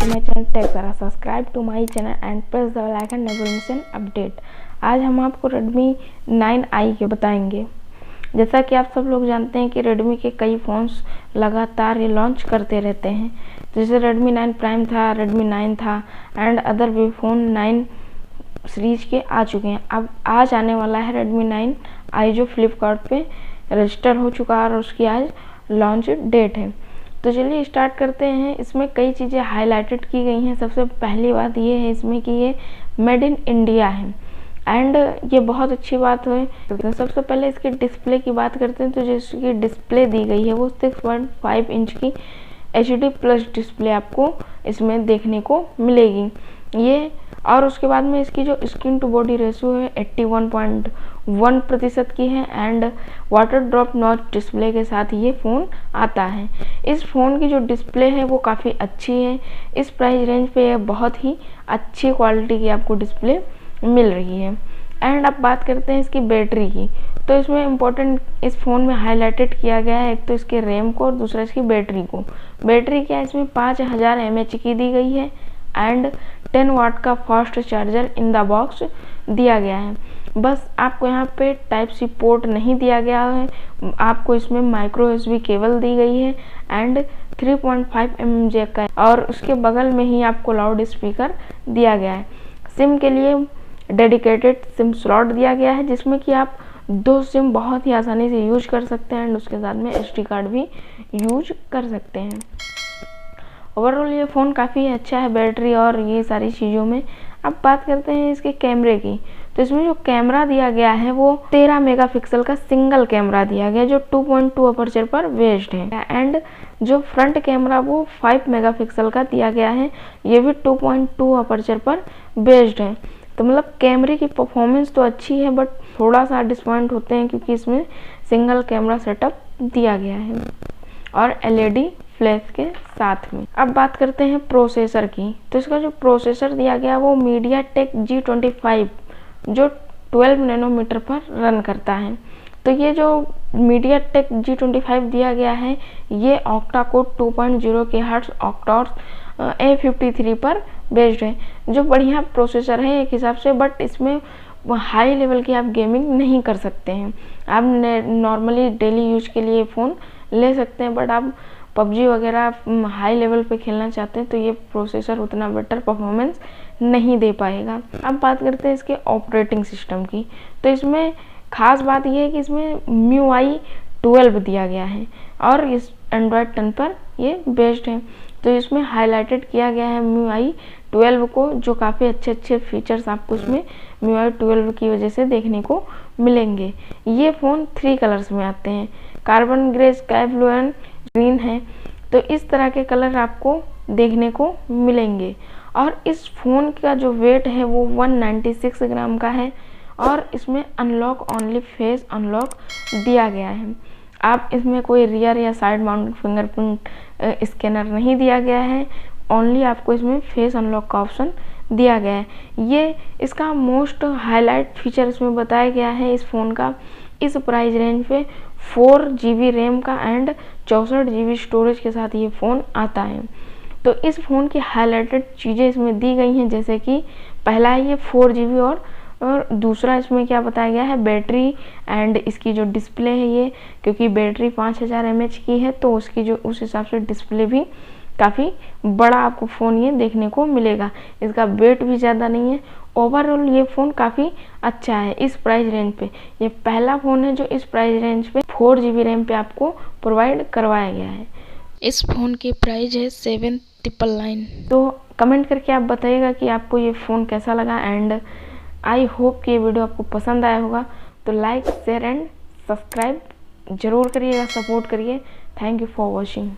to my channel Tech Sara. Subscribe to my channel and press the bell icon, never miss an update. आज हम आपको Redmi 9i के बताएंगे। जैसा कि आप सब लोग जानते हैं कि Redmi के कई फ़ोन्स लगातार ये लॉन्च करते रहते हैं। जैसे Redmi 9 Prime था, Redmi 9 था एंड अदर भी फ़ोन 9 सीरीज के आ चुके हैं। अब आज आने वाला है Redmi 9i जो फ्लिपकार्ट पे रजिस्टर हो चुका है और उसकी आज लॉन्च डेट है। तो चलिए स्टार्ट करते हैं। इसमें कई चीज़ें हाईलाइटेड की गई हैं। सबसे पहली बात ये है इसमें कि ये मेड इन इंडिया है एंड ये बहुत अच्छी बात है। सबसे पहले इसके डिस्प्ले की बात करते हैं तो जो इसकी डिस्प्ले दी गई है वो 6.5 इंच की HD प्लस डिस्प्ले आपको इसमें देखने को मिलेगी ये। और उसके बाद में इसकी जो स्क्रीन टू बॉडी रेशियो है 81.1% की है and water drop notch display के साथ ये फ़ोन आता है। इस फ़ोन की जो डिस्प्ले है वो काफ़ी अच्छी है। इस प्राइस रेंज पे ये बहुत ही अच्छी क्वालिटी की आपको डिस्प्ले मिल रही है। एंड अब बात करते हैं इसकी बैटरी की। तो इसमें इम्पोर्टेंट इस फ़ोन में हाईलाइटेड किया गया है एक तो इसके रैम को और दूसरा इसकी बैटरी को। बैटरी क्या है इसमें 5000 mAh की दी गई है एंड 10 वाट का fast charger in the box दिया गया है। बस आपको यहाँ पे टाइप सी पोर्ट नहीं दिया गया है, आपको इसमें माइक्रो USB केबल दी गई है एंड 3.5 mm जैक का और उसके बगल में ही आपको लाउड स्पीकर दिया गया है। सिम के लिए डेडिकेटेड सिम स्लॉट दिया गया है जिसमें कि आप 2 सिम बहुत ही आसानी से यूज कर सकते हैं एंड उसके साथ में SD कार्ड भी यूज कर सकते हैं। ओवरऑल ये फ़ोन काफ़ी अच्छा है बैटरी और ये सारी चीज़ों में। अब बात करते हैं इसके कैमरे की। तो इसमें जो कैमरा दिया गया है वो 13 मेगापिक्सल का सिंगल कैमरा दिया गया है जो 2.2 अपर्चर पर बेस्ड है एंड जो फ्रंट कैमरा वो 5 मेगापिक्सल का दिया गया है, ये भी 2.2 अपर्चर पर बेस्ड है। तो मतलब कैमरे की परफॉर्मेंस तो अच्छी है बट थोड़ा सा डिसपॉइंट होते हैं क्योंकि इसमें सिंगल कैमरा सेटअप दिया गया है और LED फ्लैश के साथ में। अब बात करते हैं प्रोसेसर की। तो इसका जो प्रोसेसर दिया गया वो MediaTek G25 जो 12 नैनोमीटर पर रन करता है। तो ये जो MediaTek G25 दिया गया है ये ऑक्टा कोर 2.0 GHz ऑक्टॉर्स A53 पर बेस्ड है जो बढ़िया प्रोसेसर है एक हिसाब से, बट इसमें हाई लेवल की आप गेमिंग नहीं कर सकते हैं। आप नॉर्मली डेली यूज के लिए फ़ोन ले सकते हैं बट आप PUBG वगैरह हाई लेवल पे खेलना चाहते हैं तो ये प्रोसेसर उतना बेटर परफॉर्मेंस नहीं दे पाएगा। अब बात करते हैं इसके ऑपरेटिंग सिस्टम की। तो इसमें खास बात यह है कि इसमें MIUI 12 दिया गया है और इस Android 10 पर ये बेस्ड है। तो इसमें हाईलाइटेड किया गया है MIUI 12 को जो काफ़ी अच्छे फीचर्स आपको इसमें MIUI 12 की वजह से देखने को मिलेंगे। ये फ़ोन 3 कलर्स में आते हैं, carbon grey, sky blue and green है। तो इस तरह के कलर आपको देखने को मिलेंगे और इस फ़ोन का जो वेट है वो 196 ग्राम का है और इसमें अनलॉक ओनली फेस अनलॉक दिया गया है। आप इसमें कोई रियर या साइड माउंटेड फिंगरप्रिंट स्कैनर नहीं दिया गया है, ओनली आपको इसमें फेस अनलॉक का ऑप्शन दिया गया है। ये इसका मोस्ट हाईलाइट फीचर इसमें बताया गया है इस फ़ोन का। इस प्राइस रेंज पे 4 GB रैम का एंड 64 GB स्टोरेज के साथ ये फ़ोन आता है। तो इस फ़ोन की हाईलाइटेड चीज़ें इसमें दी गई हैं जैसे कि पहला है ये 4 GB और दूसरा इसमें क्या बताया गया है बैटरी एंड इसकी जो डिस्प्ले है ये क्योंकि बैटरी 5000 mAh की है तो उसकी जो उस हिसाब से डिस्प्ले भी काफ़ी बड़ा आपको फ़ोन ये देखने को मिलेगा। इसका वेट भी ज़्यादा नहीं है। ओवरऑल ये फ़ोन काफ़ी अच्छा है इस प्राइस रेंज पे। ये पहला फ़ोन है जो इस प्राइस रेंज पे 4 GB रैम पे आपको प्रोवाइड करवाया गया है। इस फ़ोन की प्राइस है 7,999। तो कमेंट करके आप बताइएगा कि आपको ये फ़ोन कैसा लगा एंड आई होप कि ये वीडियो आपको पसंद आया होगा। तो लाइक शेयर एंड सब्सक्राइब ज़रूर करिएगा, सपोर्ट करिए। Thank you for watching.